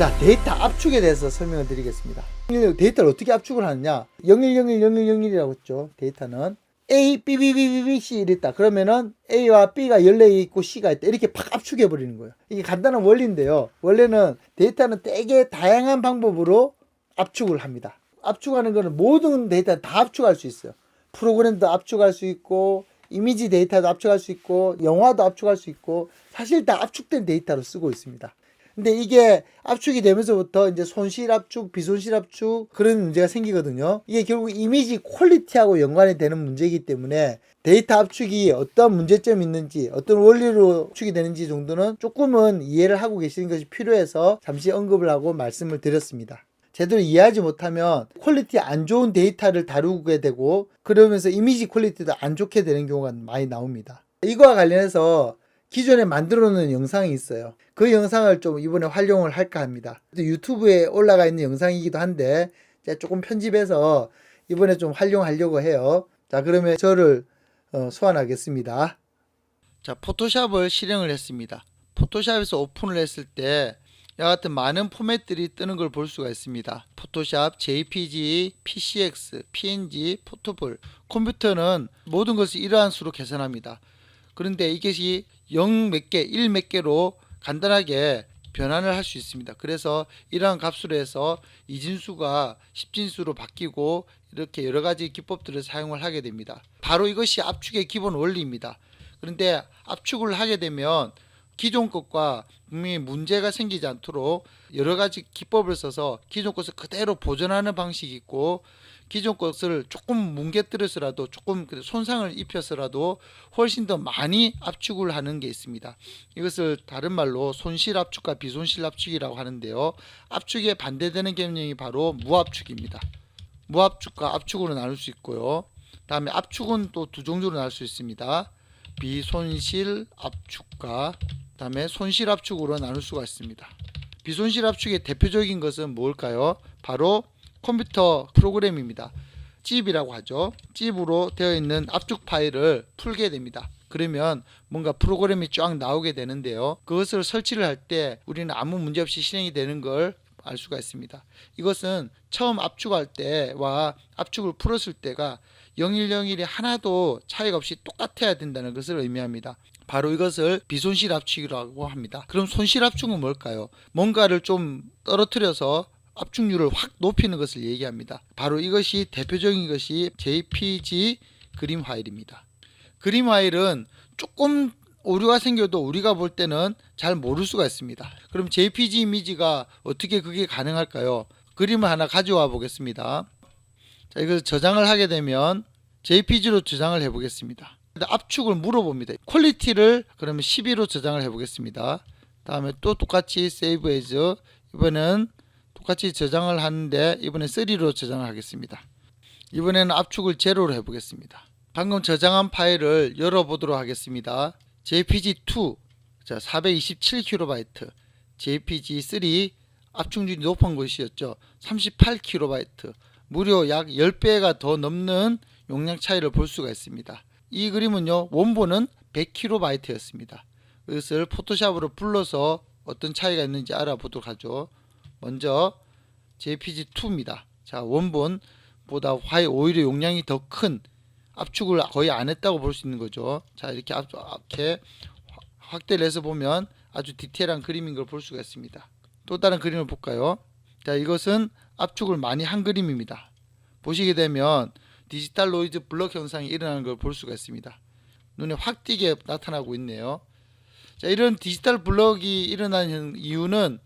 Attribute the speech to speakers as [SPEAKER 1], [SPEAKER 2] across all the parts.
[SPEAKER 1] 자, 데이터 압축에 대해서 설명을 드리겠습니다. 데이터를 어떻게 압축을 하느냐? 01010101이라고 했죠. 데이터는 A, B, B, B, B, B, C 이랬다. 그러면은 A와 B가 14개 있고 C가 있다. 이렇게 팍 압축해 버리는 거예요. 이게 간단한 원리인데요. 원래는 데이터는 되게 다양한 방법으로 압축을 합니다. 압축하는 거는 모든 데이터 다 압축할 수 있어요. 프로그램도 압축할 수 있고, 이미지 데이터도 압축할 수 있고, 영화도 압축할 수 있고, 사실 다 압축된 데이터로 쓰고 있습니다. 근데 이게 압축이 되면서부터 이제 손실 압축, 비손실 압축 그런 문제가 생기거든요. 이게 결국 이미지 퀄리티하고 연관이 되는 문제이기 때문에 데이터 압축이 어떤 문제점이 있는지, 어떤 원리로 압축이 되는지 정도는 조금은 이해를 하고 계시는 것이 필요해서 잠시 언급을 하고 말씀을 드렸습니다. 제대로 이해하지 못하면 퀄리티 안 좋은 데이터를 다루게 되고 그러면서 이미지 퀄리티도 안 좋게 되는 경우가 많이 나옵니다. 이거와 관련해서 기존에 만들어 놓은 영상이 있어요. 그 영상을 좀 이번에 활용을 할까 합니다. 유튜브에 올라가 있는 영상이기도 한데 제가 조금 편집해서 이번에 좀 활용하려고 해요. 자, 그러면 저를 소환하겠습니다. 자, 포토샵을 실행을 했습니다. 포토샵에서 오픈을 했을 때 이와 같은 많은 포맷들이 뜨는 걸 볼 수가 있습니다. 포토샵, JPG, PCX, PNG, 포토볼. 컴퓨터는 모든 것을 이러한 수로 계산합니다. 그런데 이것이 0 몇 개, 1 몇 개로 간단하게 변환을 할 수 있습니다. 그래서 이러한 값으로 해서 이진수가 10진수로 바뀌고 이렇게 여러 가지 기법들을 사용을 하게 됩니다. 바로 이것이 압축의 기본 원리입니다. 그런데 압축을 하게 되면 기존 것과 분명히 문제가 생기지 않도록 여러 가지 기법을 써서 기존 것을 그대로 보존하는 방식이 있고 기존 것을 조금 뭉개뜨려서라도 조금 손상을 입혀서라도 훨씬 더 많이 압축을 하는 게 있습니다. 이것을 다른 말로 손실 압축과 비손실 압축이라고 하는데요. 압축에 반대되는 개념이 바로 무압축입니다. 무압축과 압축으로 나눌 수 있고요. 다음에 압축은 또 두 종류로 나눌 수 있습니다. 비손실 압축과 다음에 손실 압축으로 나눌 수가 있습니다. 비손실 압축의 대표적인 것은 뭘까요? 바로 컴퓨터 프로그램입니다. 찝이라고 하죠. 찝으로 되어 있는 압축 파일을 풀게 됩니다. 그러면 뭔가 프로그램이 쫙 나오게 되는데요. 그것을 설치를 할 때 우리는 아무 문제 없이 실행이 되는 걸 알 수가 있습니다. 이것은 처음 압축할 때와 압축을 풀었을 때가 0101이 하나도 차이가 없이 똑같아야 된다는 것을 의미합니다. 바로 이것을 비손실 압축이라고 합니다. 그럼 손실 압축은 뭘까요? 뭔가를 좀 떨어뜨려서 압축률을 확 높이는 것을 얘기합니다. 바로 이것이 대표적인 것이 JPG 그림 파일입니다. 그림 파일은 조금 오류가 생겨도 우리가 볼 때는 잘 모를 수가 있습니다. 그럼 JPG 이미지가 어떻게 그게 가능할까요? 그림을 하나 가져와 보겠습니다. 자, 이걸 저장을 하게 되면 JPG로 저장을 해 보겠습니다. 압축을 물어봅니다. 퀄리티를 그러면 12로 저장을 해 보겠습니다. 다음에 또 똑같이 Save As, 이번엔 똑같이 저장을 하는데 이번엔 3로 저장을 하겠습니다. 이번에는 압축을 제로로 해 보겠습니다. 방금 저장한 파일을 열어보도록 하겠습니다. JPG2 자 427KB, JPG3 압축률이 높은 것이었죠. 38KB, 무려 약 10배가 더 넘는 용량 차이를 볼 수가 있습니다. 이 그림은요, 원본은 100KB였습니다. 이것을 포토샵으로 불러서 어떤 차이가 있는지 알아보도록 하죠. 먼저 JPG2입니다. 자, 원본보다 오히려 용량이 더 큰 압축을 거의 안 했다고 볼 수 있는 거죠. 자, 이렇게 확대를 해서 보면 아주 디테일한 그림인 걸 볼 수가 있습니다. 또 다른 그림을 볼까요? 자, 이것은 압축을 많이 한 그림입니다. 보시게 되면 디지털 노이즈 블럭 현상이 일어나는 걸 볼 수가 있습니다. 눈에 확 띄게 나타나고 있네요. 자, 이런 디지털 블럭이 일어나는 이유는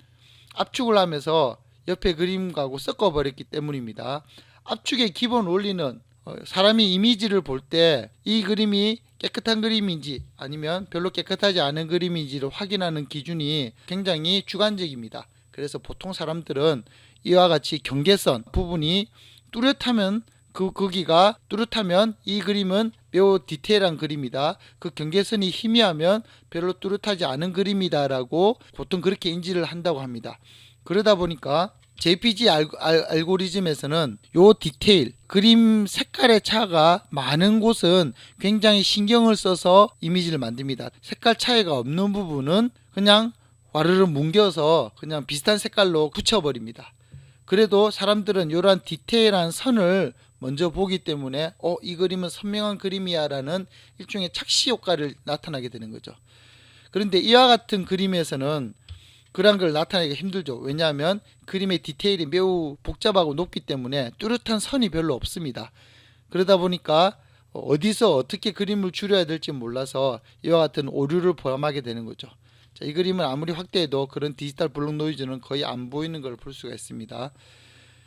[SPEAKER 1] 압축을 하면서 옆에 그림하고 섞어버렸기 때문입니다. 압축의 기본 원리는 사람이 이미지를 볼 때 이 그림이 깨끗한 그림인지 아니면 별로 깨끗하지 않은 그림인지를 확인하는 기준이 굉장히 주관적입니다. 그래서 보통 사람들은 이와 같이 경계선 부분이 뚜렷하면 거기가 뚜렷하면 이 그림은 매우 디테일한 그림이다. 그 경계선이 희미하면 별로 뚜렷하지 않은 그림이다 라고 보통 그렇게 인지를 한다고 합니다. 그러다 보니까 JPG 알고리즘에서는 요 디테일, 그림 색깔의 차가 많은 곳은 굉장히 신경을 써서 이미지를 만듭니다. 색깔 차이가 없는 부분은 그냥 와르르 뭉겨서 그냥 비슷한 색깔로 붙여버립니다. 그래도 사람들은 이러한 디테일한 선을 먼저 보기 때문에 이 그림은 선명한 그림이야 라는 일종의 착시 효과를 나타나게 되는 거죠. 그런데 이와 같은 그림에서는 그런 걸 나타내기가 힘들죠. 왜냐하면 그림의 디테일이 매우 복잡하고 높기 때문에 뚜렷한 선이 별로 없습니다. 그러다 보니까 어디서 어떻게 그림을 줄여야 될지 몰라서 이와 같은 오류를 범하게 되는 거죠. 자, 이 그림을 아무리 확대해도 그런 디지털 블록 노이즈는 거의 안 보이는 걸 볼 수가 있습니다.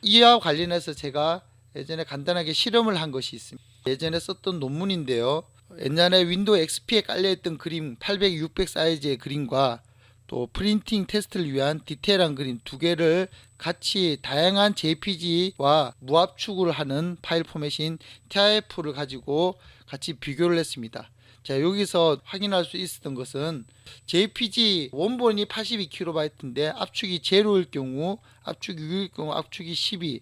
[SPEAKER 1] 이와 관련해서 제가 예전에 간단하게 실험을 한 것이 있습니다. 예전에 썼던 논문인데요. 옛날에 윈도우 XP에 깔려있던 그림 800, 600 사이즈의 그림과 또 프린팅 테스트를 위한 디테일한 그림 두 개를 같이 다양한 JPG와 무압축을 하는 파일 포맷인 TIF를 가지고 같이 비교를 했습니다. 자, 여기서 확인할 수 있었던 것은 JPG 원본이 82KB인데 압축이 0일 경우, 압축이 6일 경우, 압축이 12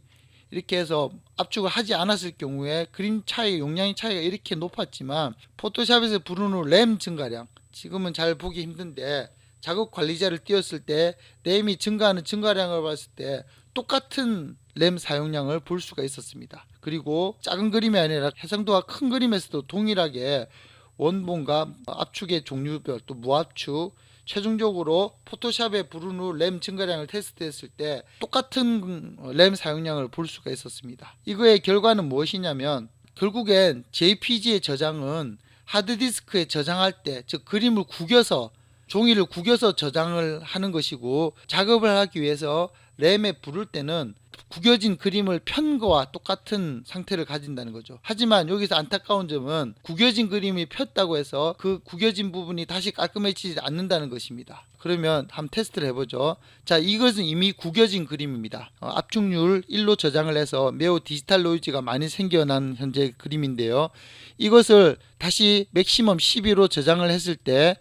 [SPEAKER 1] 이렇게 해서 압축을 하지 않았을 경우에 그림 차이, 용량의 차이가 이렇게 높았지만 포토샵에서 부르는 램 증가량, 지금은 잘 보기 힘든데 작업 관리자를 띄웠을 때 램이 증가하는 증가량을 봤을 때 똑같은 램 사용량을 볼 수가 있었습니다. 그리고 작은 그림이 아니라 해상도가 큰 그림에서도 동일하게 원본과 압축의 종류별 또 무압축 최종적으로 포토샵에 부른 후 램 증가량을 테스트했을 때 똑같은 램 사용량을 볼 수가 있었습니다. 이거의 결과는 무엇이냐면 결국엔 JPG의 저장은 하드디스크에 저장할 때 즉 그림을 구겨서 종이를 구겨서 저장을 하는 것이고 작업을 하기 위해서 램에 부를 때는 구겨진 그림을 편 거와 똑같은 상태를 가진다는 거죠. 하지만 여기서 안타까운 점은 구겨진 그림이 폈다고 해서 그 구겨진 부분이 다시 깔끔해지지 않는다는 것입니다. 그러면 한번 테스트를 해보죠. 자, 이것은 이미 구겨진 그림입니다. 압축률 1로 저장을 해서 매우 디지털 노이즈가 많이 생겨난 현재 그림인데요. 이것을 다시 맥시멈 12로 저장을 했을 때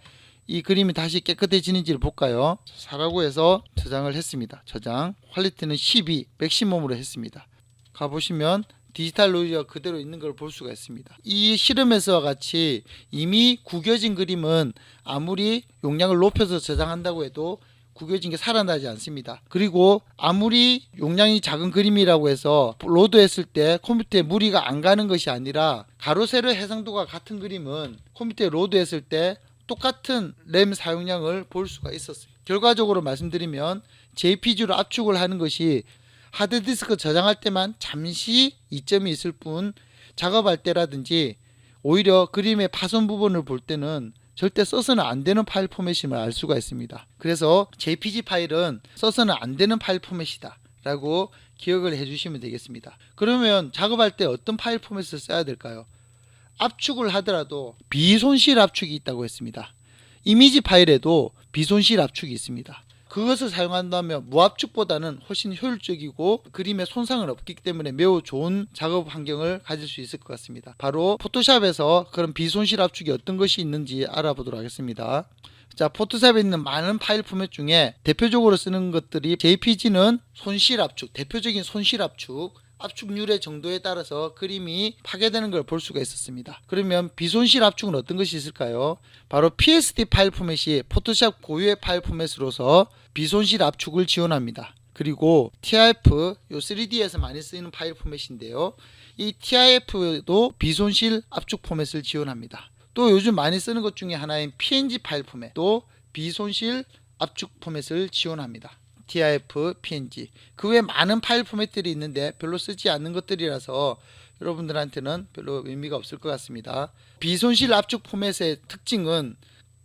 [SPEAKER 1] 이 그림이 다시 깨끗해지는지를 볼까요? 4라고 해서 저장을 했습니다. 저장 퀄리티는 12 맥시멈으로 했습니다. 가보시면 디지털 노이즈가 그대로 있는 걸 볼 수가 있습니다. 이 실험에서와 같이 이미 구겨진 그림은 아무리 용량을 높여서 저장한다고 해도 구겨진 게 살아나지 않습니다. 그리고 아무리 용량이 작은 그림이라고 해서 로드했을 때 컴퓨터에 무리가 안 가는 것이 아니라 가로 세로 해상도가 같은 그림은 컴퓨터에 로드했을 때 똑같은 램 사용량을 볼 수가 있었어요. 결과적으로 말씀드리면 JPG로 압축을 하는 것이 하드디스크 저장할 때만 잠시 이점이 있을 뿐 작업할 때라든지 오히려 그림의 파손 부분을 볼 때는 절대 써서는 안 되는 파일 포맷임을 알 수가 있습니다. 그래서 JPG 파일은 써서는 안 되는 파일 포맷이다 라고 기억을 해주시면 되겠습니다. 그러면 작업할 때 어떤 파일 포맷을 써야 될까요? 압축을 하더라도 비손실 압축이 있다고 했습니다. 이미지 파일에도 비손실 압축이 있습니다. 그것을 사용한다면 무압축보다는 훨씬 효율적이고 그림에 손상은 없기 때문에 매우 좋은 작업 환경을 가질 수 있을 것 같습니다. 바로 포토샵에서 그런 비손실 압축이 어떤 것이 있는지 알아보도록 하겠습니다. 자, 포토샵에 있는 많은 파일 포맷 중에 대표적으로 쓰는 것들이 JPG는 손실 압축, 대표적인 손실 압축, 압축률의 정도에 따라서 그림이 파괴되는 걸 볼 수가 있었습니다. 그러면 비손실 압축은 어떤 것이 있을까요? 바로 PSD 파일 포맷이 포토샵 고유의 파일 포맷으로서 비손실 압축을 지원합니다. 그리고 TIF, 3D에서 많이 쓰이는 파일 포맷인데요. 이 TIF도 비손실 압축 포맷을 지원합니다. 또 요즘 많이 쓰는 것 중에 하나인 PNG 파일 포맷도 비손실 압축 포맷을 지원합니다. TIF, PNG 그 외에 많은 파일 포맷들이 있는데 별로 쓰지 않는 것들이라서 여러분들한테는 별로 의미가 없을 것 같습니다. 비손실 압축 포맷의 특징은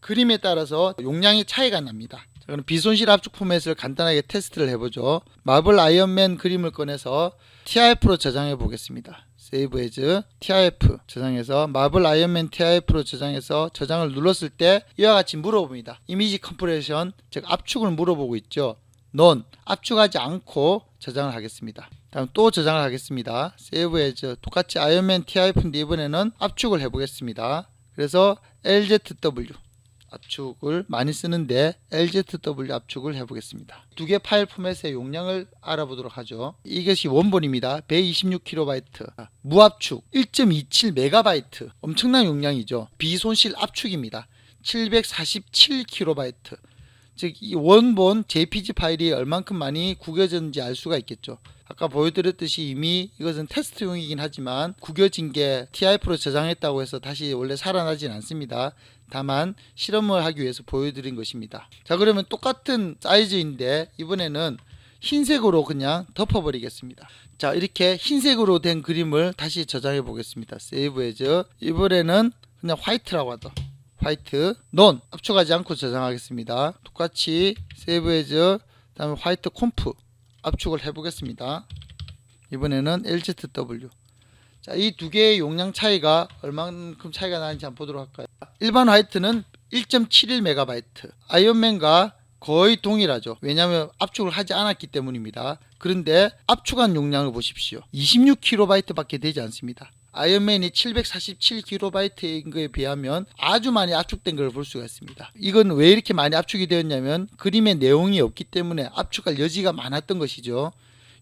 [SPEAKER 1] 그림에 따라서 용량의 차이가 납니다. 자, 그럼 비손실 압축 포맷을 간단하게 테스트를 해보죠. 마블 아이언맨 그림을 꺼내서 TIF로 저장해 보겠습니다. Save as TIF 저장해서 마블 아이언맨 TIF로 저장해서 저장을 눌렀을 때 이와 같이 물어봅니다. 이미지 컴프레션 즉 압축을 물어보고 있죠. 넌 압축하지 않고 저장을 하겠습니다. 다음 또 저장을 하겠습니다. Save as 똑같이 아이언맨 TIF인데 이번에는 압축을 해보겠습니다. 그래서 LZW 압축을 많이 쓰는데 LZW 압축을 해보겠습니다. 두 개 파일 포맷의 용량을 알아보도록 하죠. 이것이 원본입니다. 126KB 무압축 1.27MB 엄청난 용량이죠. 비손실 압축입니다. 747KB 즉 이 원본 JPG 파일이 얼만큼 많이 구겨졌는지 알 수가 있겠죠. 아까 보여드렸듯이 이미 이것은 테스트용이긴 하지만 구겨진 게 TIF로 저장했다고 해서 다시 원래 살아나진 않습니다. 다만 실험을 하기 위해서 보여드린 것입니다. 자, 그러면 똑같은 사이즈인데 이번에는 흰색으로 그냥 덮어버리겠습니다. 자, 이렇게 흰색으로 된 그림을 다시 저장해 보겠습니다. 세이브 에즈. 이번에는 그냥 화이트라고 하죠. 화이트 논 압축하지 않고 저장하겠습니다. 똑같이 세이브 에즈 다음에 화이트 콤프 압축을 해 보겠습니다. 이번에는 LZW. 자, 이 두 개의 용량 차이가 얼만큼 차이가 나는지 한번 보도록 할까요? 일반 화이트는 1.71MB, 아이언맨과 거의 동일하죠. 왜냐하면 압축을 하지 않았기 때문입니다. 그런데 압축한 용량을 보십시오. 26KB 밖에 되지 않습니다. 아이언맨이 747KB인 것에 비하면 아주 많이 압축된 걸 볼 수가 있습니다. 이건 왜 이렇게 많이 압축이 되었냐면 그림의 내용이 없기 때문에 압축할 여지가 많았던 것이죠.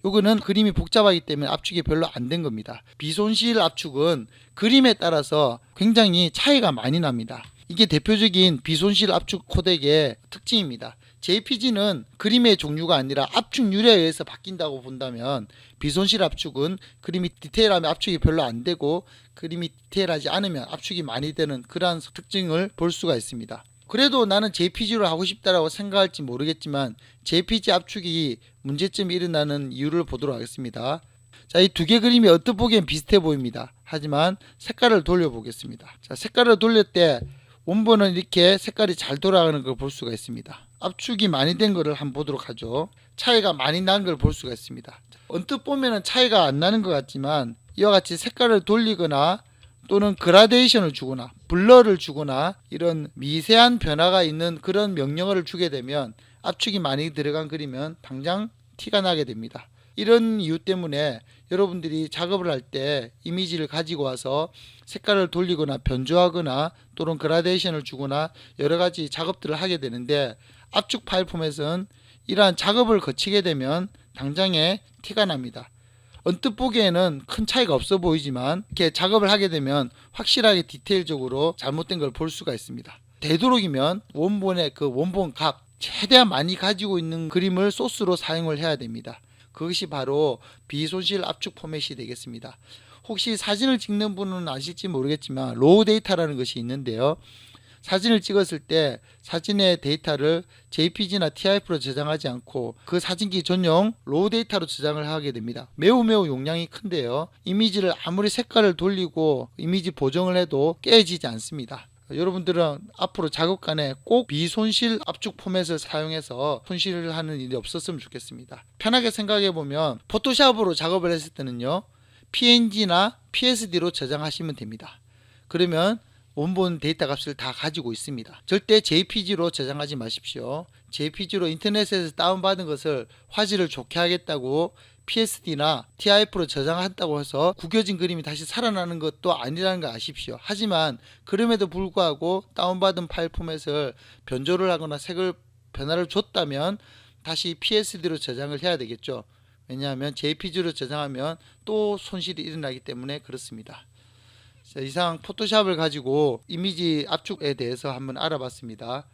[SPEAKER 1] 요거는 그림이 복잡하기 때문에 압축이 별로 안 된 겁니다. 비손실 압축은 그림에 따라서 굉장히 차이가 많이 납니다. 이게 대표적인 비손실 압축 코덱의 특징입니다. JPG는 그림의 종류가 아니라 압축률에 의해서 바뀐다고 본다면 비손실 압축은 그림이 디테일하면 압축이 별로 안 되고 그림이 디테일하지 않으면 압축이 많이 되는 그러한 특징을 볼 수가 있습니다. 그래도 나는 JPG로 하고 싶다라고 생각할지 모르겠지만 JPG 압축이 문제점이 일어나는 이유를 보도록 하겠습니다. 자, 이 두 개 그림이 언뜻 보기엔 비슷해 보입니다. 하지만 색깔을 돌려보겠습니다. 자, 색깔을 돌릴 때 원본은 이렇게 색깔이 잘 돌아가는 걸 볼 수가 있습니다. 압축이 많이 된 거를 한번 보도록 하죠. 차이가 많이 난 걸 볼 수가 있습니다. 언뜻 보면은 차이가 안 나는 것 같지만 이와 같이 색깔을 돌리거나 또는 그라데이션을 주거나 블러를 주거나 이런 미세한 변화가 있는 그런 명령어를 주게 되면 압축이 많이 들어간 그림은 당장 티가 나게 됩니다. 이런 이유 때문에 여러분들이 작업을 할 때 이미지를 가지고 와서 색깔을 돌리거나 변조하거나 또는 그라데이션을 주거나 여러가지 작업들을 하게 되는데 압축 파일 포맷은 이러한 작업을 거치게 되면 당장에 티가 납니다. 언뜻 보기에는 큰 차이가 없어 보이지만 이렇게 작업을 하게 되면 확실하게 디테일적으로 잘못된 걸 볼 수가 있습니다. 되도록이면 원본의 그 원본 값 최대한 많이 가지고 있는 그림을 소스로 사용을 해야 됩니다. 그것이 바로 비손실 압축 포맷이 되겠습니다. 혹시 사진을 찍는 분은 아실지 모르겠지만 로우 데이터라는 것이 있는데요. 사진을 찍었을 때 사진의 데이터를 JPG나 TIF로 저장하지 않고 그 사진기 전용 로우 데이터로 저장을 하게 됩니다. 매우 용량이 큰데요. 이미지를 아무리 색깔을 돌리고 이미지 보정을 해도 깨지지 않습니다. 여러분들은 앞으로 작업간에 꼭 비손실 압축 포맷을 사용해서 손실을 하는 일이 없었으면 좋겠습니다. 편하게 생각해보면 포토샵으로 작업을 했을 때는요, PNG나 PSD로 저장하시면 됩니다. 그러면 원본 데이터 값을 다 가지고 있습니다. 절대 JPG로 저장하지 마십시오. JPG로 인터넷에서 다운받은 것을 화질을 좋게 하겠다고 PSD나 TIF로 저장한다고 해서 구겨진 그림이 다시 살아나는 것도 아니라는 거 아십시오. 하지만 그럼에도 불구하고 다운받은 파일 포맷을 변조를 하거나 색을 변화를 줬다면 다시 PSD로 저장을 해야 되겠죠. 왜냐하면 JPG로 저장하면 또 손실이 일어나기 때문에 그렇습니다. 자, 이상 포토샵을 가지고 이미지 압축에 대해서 한번 알아봤습니다.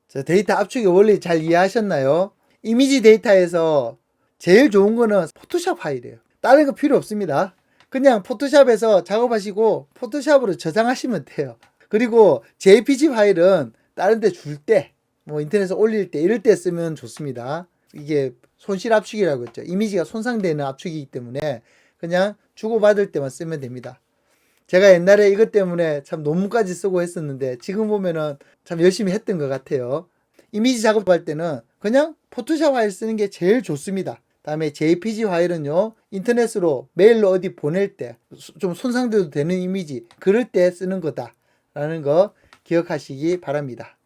[SPEAKER 1] 자, 데이터 압축의 원리 잘 이해하셨나요? 이미지 데이터에서 제일 좋은 거는 포토샵 파일이에요. 다른 거 필요 없습니다. 그냥 포토샵에서 작업하시고 포토샵으로 저장하시면 돼요. 그리고 JPG 파일은 다른 데 줄 때, 뭐 인터넷에 올릴 때 이럴 때 쓰면 좋습니다. 이게 손실 압축이라고 했죠. 이미지가 손상되는 압축이기 때문에 그냥 주고받을 때만 쓰면 됩니다. 제가 옛날에 이것 때문에 참 논문까지 쓰고 했었는데 지금 보면은 참 열심히 했던 것 같아요. 이미지 작업할 때는 그냥 포토샵 파일 쓰는 게 제일 좋습니다. 다음에 JPG 파일은요, 인터넷으로 메일로 어디 보낼 때 좀 손상돼도 되는 이미지 그럴 때 쓰는 거다 라는 거 기억하시기 바랍니다.